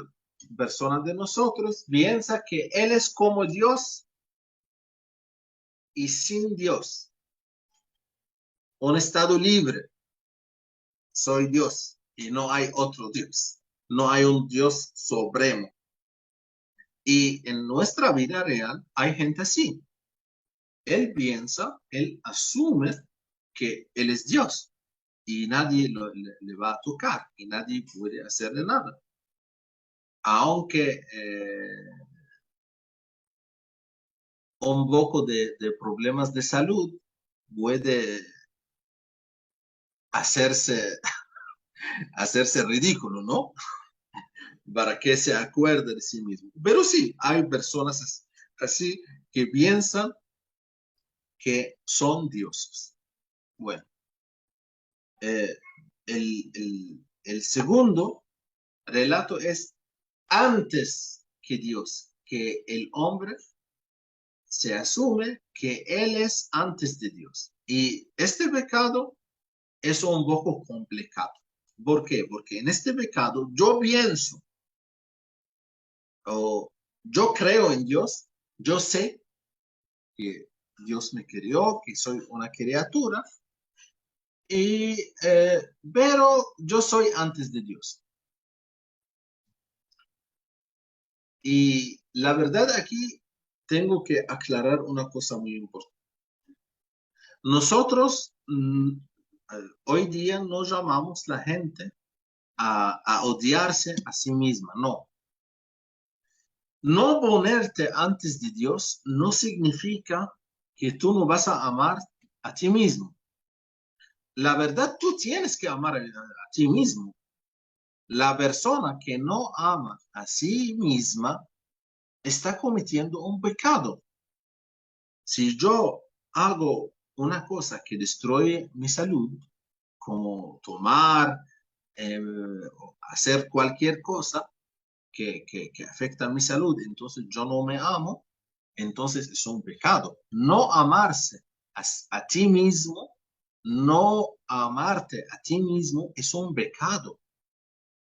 persona de nosotros piensa que él es como Dios y sin Dios. Un estado libre. Soy Dios y no hay otro Dios. No hay un Dios supremo. Y en nuestra vida real hay gente así. Él piensa, él asume que él es Dios y nadie le va a tocar y nadie puede hacerle nada. Aunque un poco de problemas de salud puede hacerse ridículo, ¿no? Para que se acuerde de sí mismo. Pero sí, hay personas así que piensan que son dioses. Bueno, el segundo relato es antes que Dios, que el hombre se asume que él es antes de Dios. Y este pecado es un poco complicado. ¿Por qué? Porque en este pecado yo pienso, o yo creo en Dios, yo sé que Dios me creó, que soy una criatura, pero yo soy antes de Dios. Y la verdad aquí tengo que aclarar una cosa muy importante. Nosotros hoy día no llamamos la gente a odiarse a sí misma, no. No ponerte antes de Dios no significa que tú no vas a amar a ti mismo. La verdad, tú tienes que amar a ti mismo. La persona que no ama a sí misma está cometiendo un pecado. Si yo hago una cosa que destruye mi salud, como tomar, hacer cualquier cosa que afecta mi salud, entonces yo no me amo, entonces es un pecado. No amarse a ti mismo, no amarte a ti mismo es un pecado.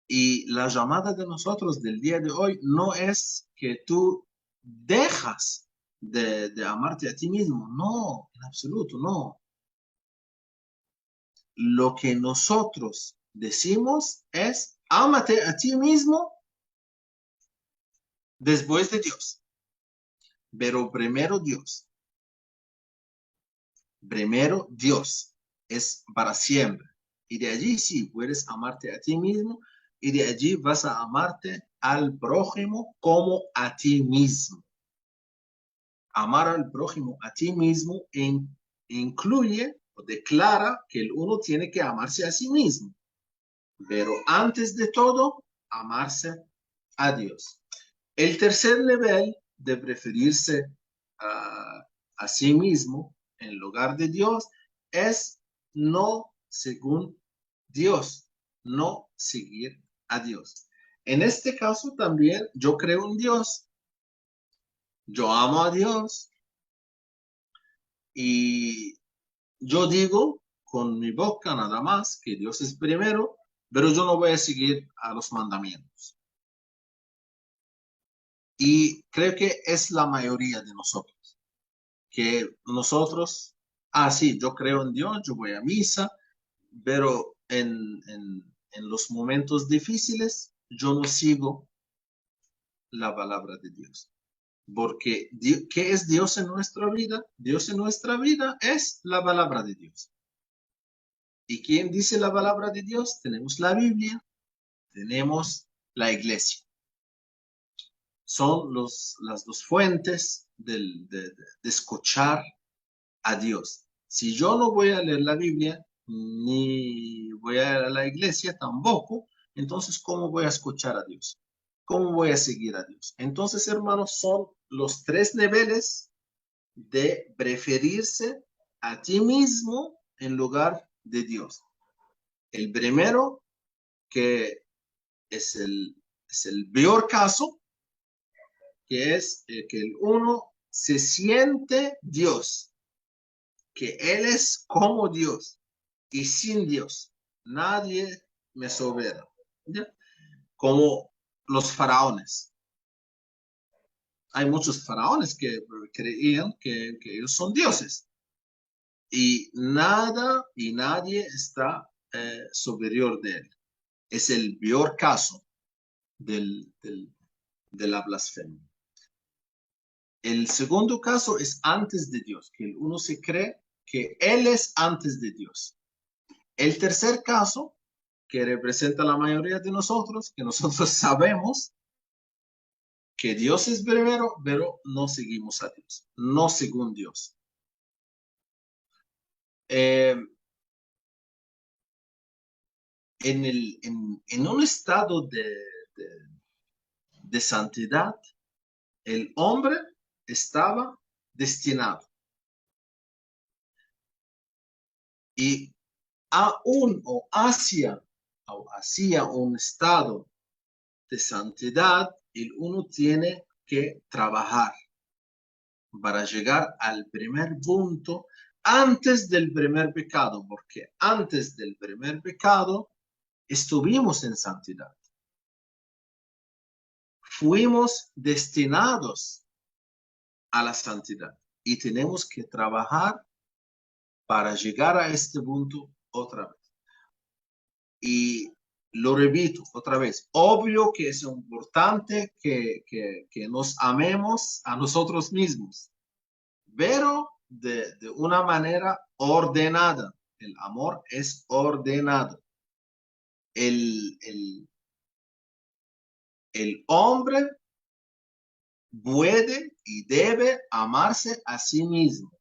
Y la llamada de nosotros del día de hoy no es que tú dejas de amarte a ti mismo. No, en absoluto, no. Lo que nosotros decimos es, ámate a ti mismo después de Dios. Pero primero Dios. Primero Dios es para siempre. Y de allí sí puedes amarte a ti mismo y de allí vas a amarte al prójimo como a ti mismo. Amar al prójimo a ti mismo incluye o declara que el uno tiene que amarse a sí mismo. Pero antes de todo, amarse a Dios. El tercer nivel de preferirse a sí mismo en lugar de Dios es no según Dios, no seguir a Dios. En este caso también yo creo en Dios, yo amo a Dios y yo digo con mi boca nada más que Dios es primero, pero yo no voy a seguir a los mandamientos. Y creo que es la mayoría de nosotros, que nosotros, sí, yo creo en Dios, yo voy a misa, pero en los momentos difíciles yo no sigo la palabra de Dios. Porque, ¿qué es Dios en nuestra vida? Dios en nuestra vida es la palabra de Dios. ¿Y quién dice la palabra de Dios? Tenemos la Biblia, tenemos la iglesia. Son las dos fuentes de escuchar a Dios. Si yo no voy a leer la Biblia, ni voy a ir a la iglesia tampoco, entonces, ¿cómo voy a escuchar a Dios? ¿Cómo voy a seguir a Dios? Entonces, hermanos, son los tres niveles de preferirse a ti mismo en lugar de Dios. El primero, que es el peor caso, que es el que el uno se siente Dios, que Él es como Dios y sin Dios. Nadie me sobera. ¿Ya? Como los faraones. Hay muchos faraones que creían que ellos son dioses. Y nada y nadie está superior de él. Es el peor caso de la blasfemia. El segundo caso es antes de Dios, que el uno se cree que Él es antes de Dios. El tercer caso, que representa la mayoría de nosotros, que nosotros sabemos que Dios es primero, pero no seguimos a Dios, no según Dios. En un estado de santidad, el hombre estaba destinado. Y aún o hacia un estado de santidad, el uno tiene que trabajar para llegar al primer punto antes del primer pecado, porque antes del primer pecado estuvimos en santidad. Fuimos destinados a la santidad y tenemos que trabajar para llegar a este punto otra vez. Y lo repito otra vez, obvio que es importante que nos amemos a nosotros mismos, pero de una manera ordenada. El amor es ordenado. El hombre puede y debe amarse a sí mismo,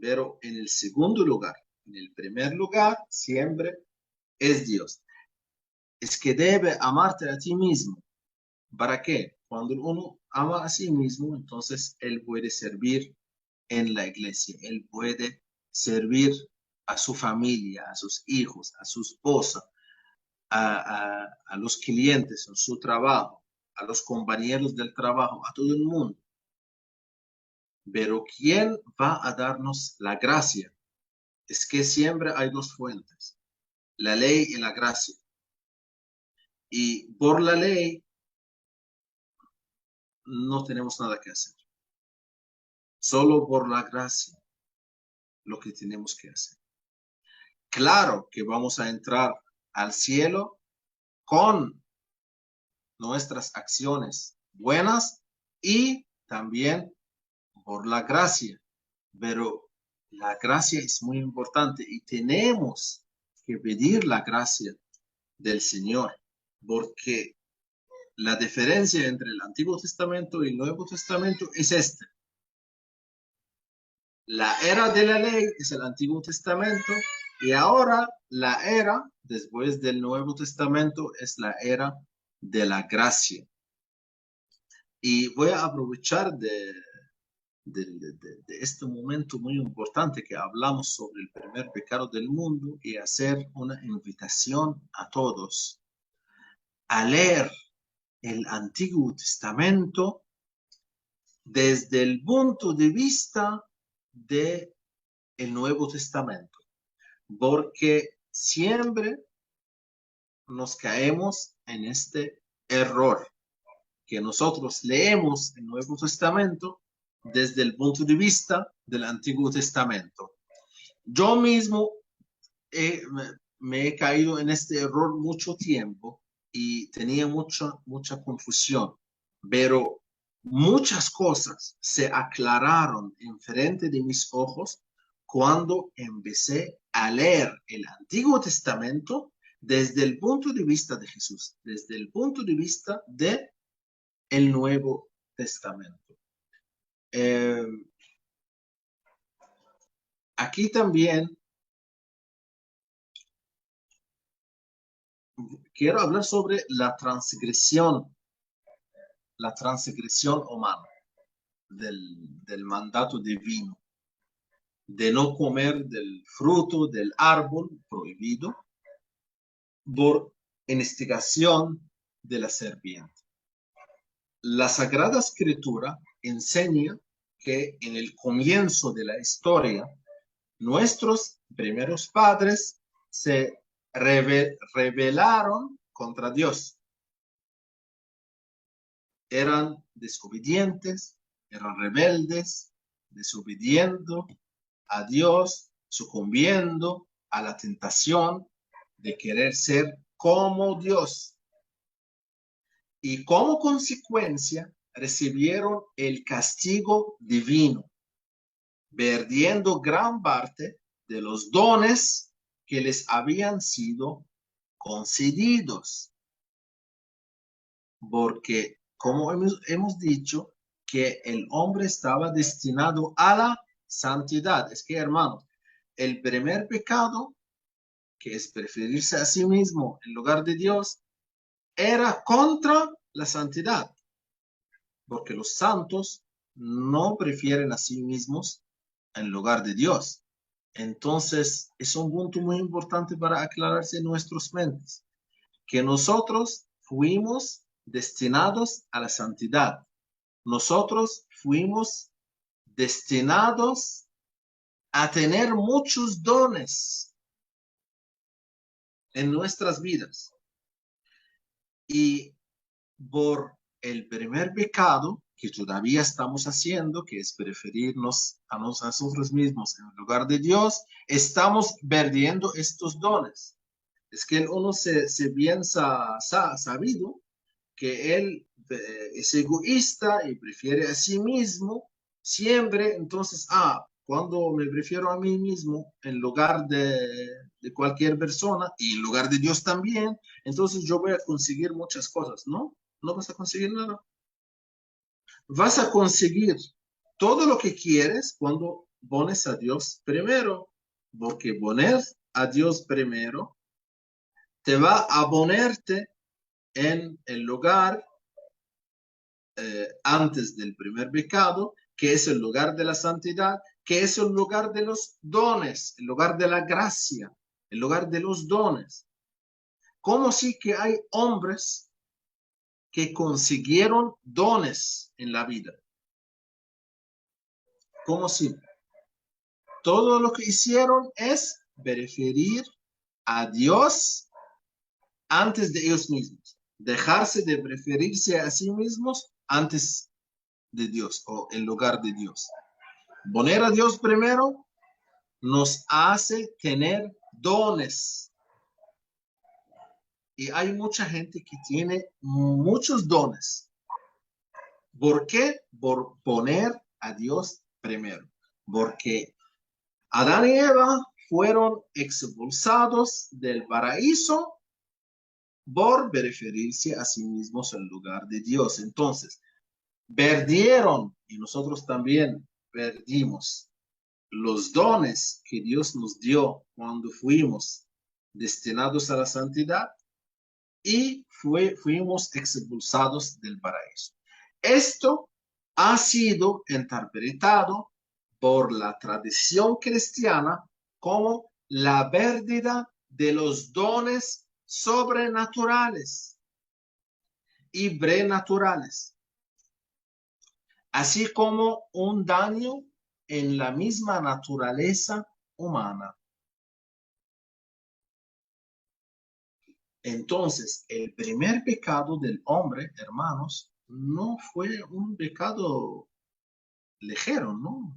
pero en el segundo lugar, en el primer lugar, siempre es Dios. Es que debe amarte a ti mismo. ¿Para qué? Cuando uno ama a sí mismo, entonces él puede servir en la iglesia, él puede servir a su familia, a sus hijos, a su esposa, a los clientes en su trabajo, a los compañeros del trabajo, a todo el mundo. Pero ¿quién va a darnos la gracia? Es que siempre hay dos fuentes, la ley y la gracia. Y por la ley no tenemos nada que hacer. Solo por la gracia lo que tenemos que hacer. Claro que vamos a entrar al cielo con nuestras acciones buenas y también por la gracia. Pero la gracia es muy importante y tenemos que pedir la gracia del Señor, porque la diferencia entre el Antiguo Testamento y el Nuevo Testamento es esta. La era de la ley es el Antiguo Testamento y ahora la era, después del Nuevo Testamento, es la era de la gracia. Y voy a aprovechar de este momento muy importante que hablamos sobre el primer pecado del mundo y hacer una invitación a todos a leer el Antiguo Testamento desde el punto de vista del Nuevo Testamento, porque siempre nos caemos en este error, que nosotros leemos el Nuevo Testamento desde el punto de vista del Antiguo Testamento. Yo mismo me he caído en este error mucho tiempo y tenía mucha confusión, pero muchas cosas se aclararon enfrente de mis ojos cuando empecé a leer el Antiguo Testamento desde el punto de vista de Jesús, desde el punto de vista del Nuevo Testamento. Aquí también quiero hablar sobre la transgresión humana del mandato divino, de no comer del fruto del árbol prohibido por instigación de la serpiente. La Sagrada Escritura enseña que en el comienzo de la historia, nuestros primeros padres se rebelaron contra Dios. Eran desobedientes, eran rebeldes, desobediendo a Dios, sucumbiendo a la tentación de querer ser como Dios. Y como consecuencia recibieron el castigo divino, perdiendo gran parte de los dones que les habían sido concedidos. Porque, como hemos dicho, que el hombre estaba destinado a la santidad. Es que, hermanos, el primer pecado, que es preferirse a sí mismo en lugar de Dios, era contra la santidad. Porque los santos no prefieren a sí mismos en lugar de Dios. Entonces, es un punto muy importante para aclararse en nuestras mentes, que nosotros fuimos destinados a la santidad. Nosotros fuimos destinados a tener muchos dones en nuestras vidas. Y por el primer pecado que todavía estamos haciendo, que es preferirnos a nosotros mismos en lugar de Dios, estamos perdiendo estos dones. Es que uno se bien sabido que él es egoísta y prefiere a sí mismo siempre. Entonces, cuando me prefiero a mí mismo en lugar de cualquier persona y en lugar de Dios también, entonces yo voy a conseguir muchas cosas. No, no vas a conseguir nada. Vas a conseguir todo lo que quieres cuando pones a Dios primero, porque poner a Dios primero te va a ponerte en el lugar antes del primer pecado, que es el lugar de la santidad, que es el lugar de los dones, el lugar de la gracia, el lugar de los dones. Como si que hay hombres que consiguieron dones en la vida. Como si todo lo que hicieron es preferir a Dios antes de ellos mismos, dejarse de preferirse a sí mismos antes de Dios o en lugar de Dios. Poner a Dios primero nos hace tener dones. Y hay mucha gente que tiene muchos dones. ¿Por qué? Por poner a Dios primero. Porque Adán y Eva fueron expulsados del paraíso por preferirse a sí mismos en lugar de Dios. Entonces, perdieron, y nosotros también perdimos, los dones que Dios nos dio cuando fuimos destinados a la santidad y fuimos expulsados del paraíso. Esto ha sido interpretado por la tradición cristiana como la pérdida de los dones sobrenaturales y prenaturales, así como un daño en la misma naturaleza humana. Entonces, el primer pecado del hombre, hermanos, no fue un pecado ligero, ¿no?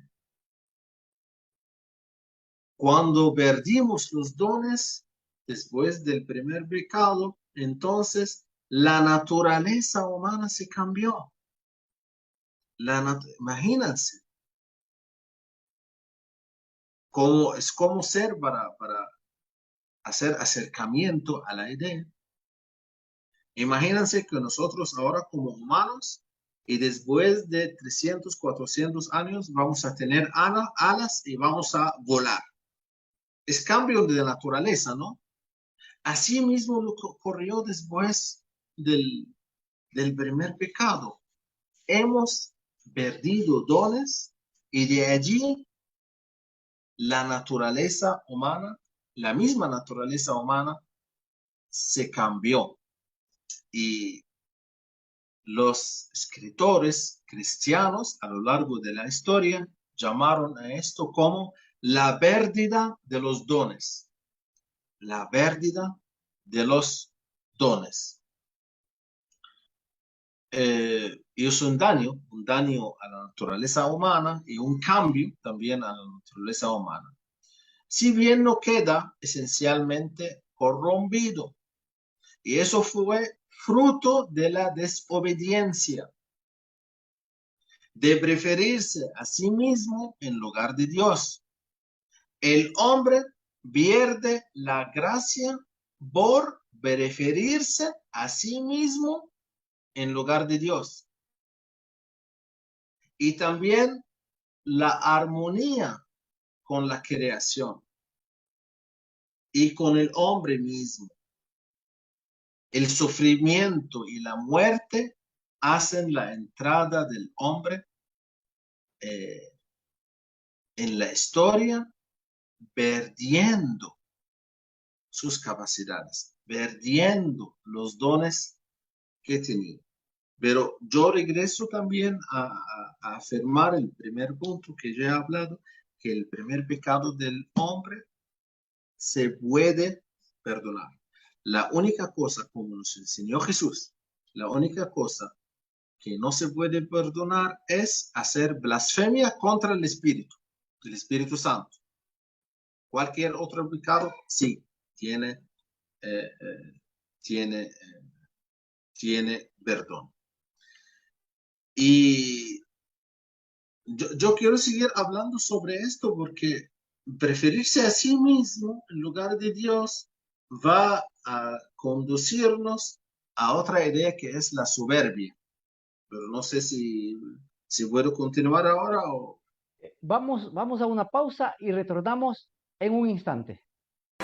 Cuando perdimos los dones después del primer pecado, entonces la naturaleza humana se cambió. Imagínense cómo es como ser para hacer acercamiento a la idea. Imagínense que nosotros ahora como humanos y después de 300, 400 años vamos a tener alas y vamos a volar. Es cambio de naturaleza, ¿no? Así mismo lo que ocurrió después del primer pecado. Hemos perdido dones y de allí la naturaleza humana, la misma naturaleza humana se cambió. Y los escritores cristianos a lo largo de la historia llamaron a esto como la pérdida de los dones. La pérdida de los dones. Y es un daño a la naturaleza humana y un cambio también a la naturaleza humana. Si bien no queda esencialmente corrompido. Y eso fue fruto de la desobediencia, de preferirse a sí mismo en lugar de Dios. El hombre pierde la gracia por preferirse a sí mismo en lugar de Dios. Y también la armonía con la creación y con el hombre mismo. El sufrimiento y la muerte hacen la entrada del hombre en la historia, perdiendo sus capacidades, perdiendo los dones que tenía. Pero yo regreso también a afirmar el primer punto que ya he hablado, que el primer pecado del hombre se puede perdonar. La única cosa, como nos enseñó Jesús, la única cosa que no se puede perdonar es hacer blasfemia contra el Espíritu Santo. Cualquier otro pecado, sí, tiene perdón. Y yo quiero seguir hablando sobre esto porque preferirse a sí mismo en lugar de Dios va a conducirnos a otra idea que es la soberbia. Pero no sé si puedo continuar ahora o... Vamos a una pausa y retornamos en un instante.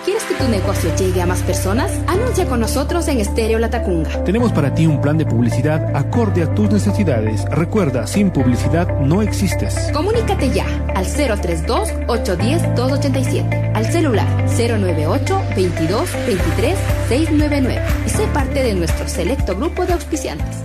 ¿Quieres que tu negocio llegue a más personas? Anuncia con nosotros en Estéreo Latacunga. Tenemos para ti un plan de publicidad acorde a tus necesidades. Recuerda, sin publicidad no existes. Comunícate ya al 032-810-287, al celular 098-22-23-699 y sé parte de nuestro selecto grupo de auspiciantes.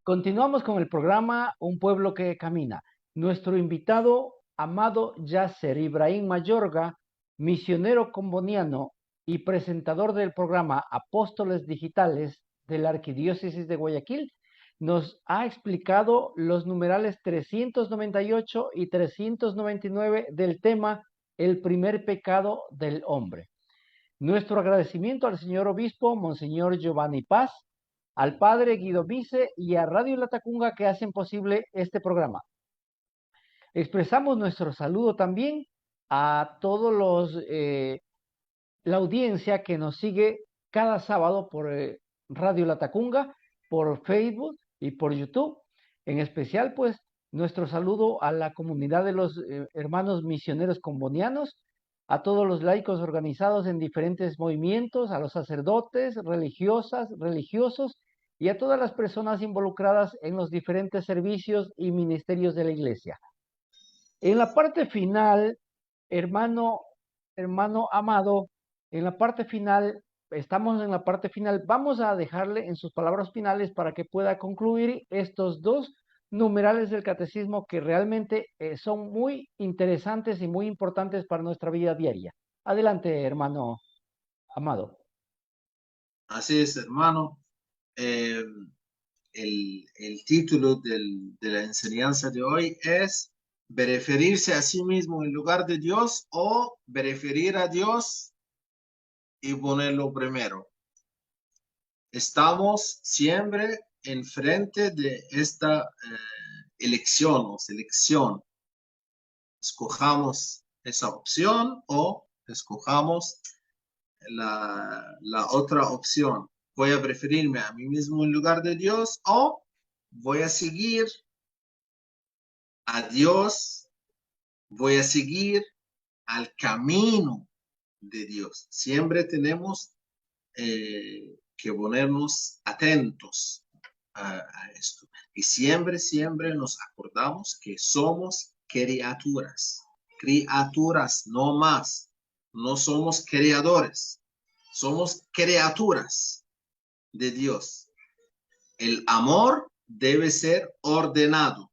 Continuamos con el programa Un Pueblo que Camina. Nuestro invitado, amado Yasser Ibrahim Mayorga, misionero comboniano y presentador del programa Apóstoles Digitales de la Arquidiócesis de Guayaquil, nos ha explicado los numerales 398 y 399 del tema El primer pecado del hombre. Nuestro agradecimiento al señor obispo, Monseñor Giovanni Paz, al padre Guido Vice y a Radio Latacunga que hacen posible este programa. Expresamos nuestro saludo también a todos la audiencia que nos sigue cada sábado por Radio Latacunga, por Facebook y por YouTube. En especial, pues, nuestro saludo a la comunidad de los hermanos misioneros combonianos, a todos los laicos organizados en diferentes movimientos, a los sacerdotes, religiosas, religiosos y a todas las personas involucradas en los diferentes servicios y ministerios de la Iglesia. En la parte final, hermano amado, en la parte final, estamos en la parte final, vamos a dejarle en sus palabras finales para que pueda concluir estos dos numerales del catecismo que realmente son muy interesantes y muy importantes para nuestra vida diaria. Adelante, hermano amado. Así es, hermano. El título de la enseñanza de hoy es preferirse a sí mismo en lugar de Dios o preferir a Dios y ponerlo primero. Estamos siempre enfrente de esta elección o selección. Escojamos esa opción o escojamos la otra opción. Voy a preferirme a mí mismo en lugar de Dios o voy a seguir a Dios, voy a seguir al camino de Dios. Siempre tenemos que ponernos atentos a esto. Y siempre nos acordamos que somos criaturas, no más. No somos creadores, somos criaturas de Dios. El amor debe ser ordenado.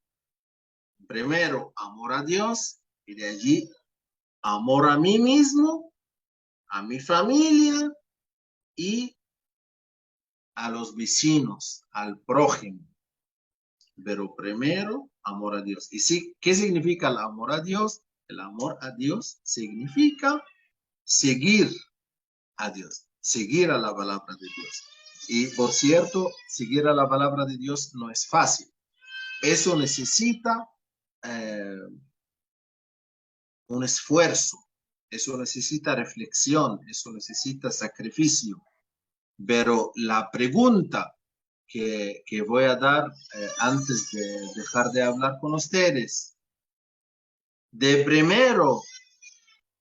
Primero, amor a Dios y de allí, amor a mí mismo, a mi familia y a los vecinos, al prójimo. Pero primero, amor a Dios. ¿Y sí, qué significa el amor a Dios? El amor a Dios significa seguir a Dios, seguir a la palabra de Dios. Y por cierto, seguir a la palabra de Dios no es fácil. Eso necesita un esfuerzo, eso necesita reflexión, eso necesita sacrificio. Pero la pregunta que voy a dar antes de dejar de hablar con ustedes, de primero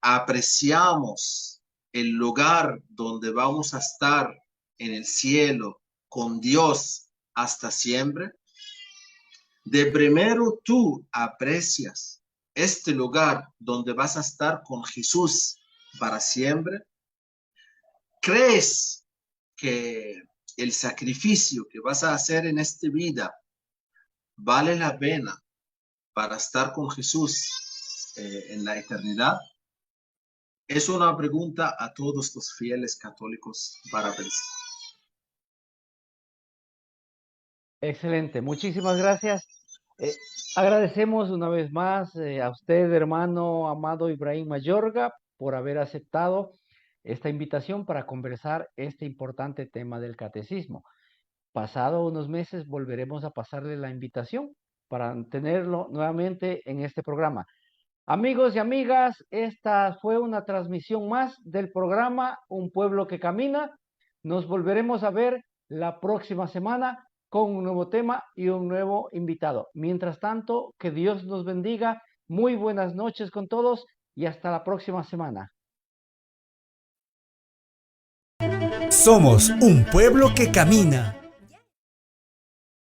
apreciamos el lugar donde vamos a estar en el cielo con Dios hasta siempre. De primero tú aprecias este lugar donde vas a estar con Jesús para siempre. ¿Crees que el sacrificio que vas a hacer en esta vida vale la pena para estar con Jesús en la eternidad? Es una pregunta a todos los fieles católicos para pensar. Excelente, muchísimas gracias. Agradecemos una vez más a usted, hermano amado Ibrahim Mayorga, por haber aceptado esta invitación para conversar este importante tema del catecismo. Pasado unos meses volveremos a pasarle la invitación para tenerlo nuevamente en este programa. Amigos y amigas, esta fue una transmisión más del programa Un Pueblo que Camina. Nos volveremos a ver la próxima semana con un nuevo tema y un nuevo invitado. Mientras tanto, que Dios nos bendiga. Muy buenas noches con todos y hasta la próxima semana. Somos un pueblo que camina.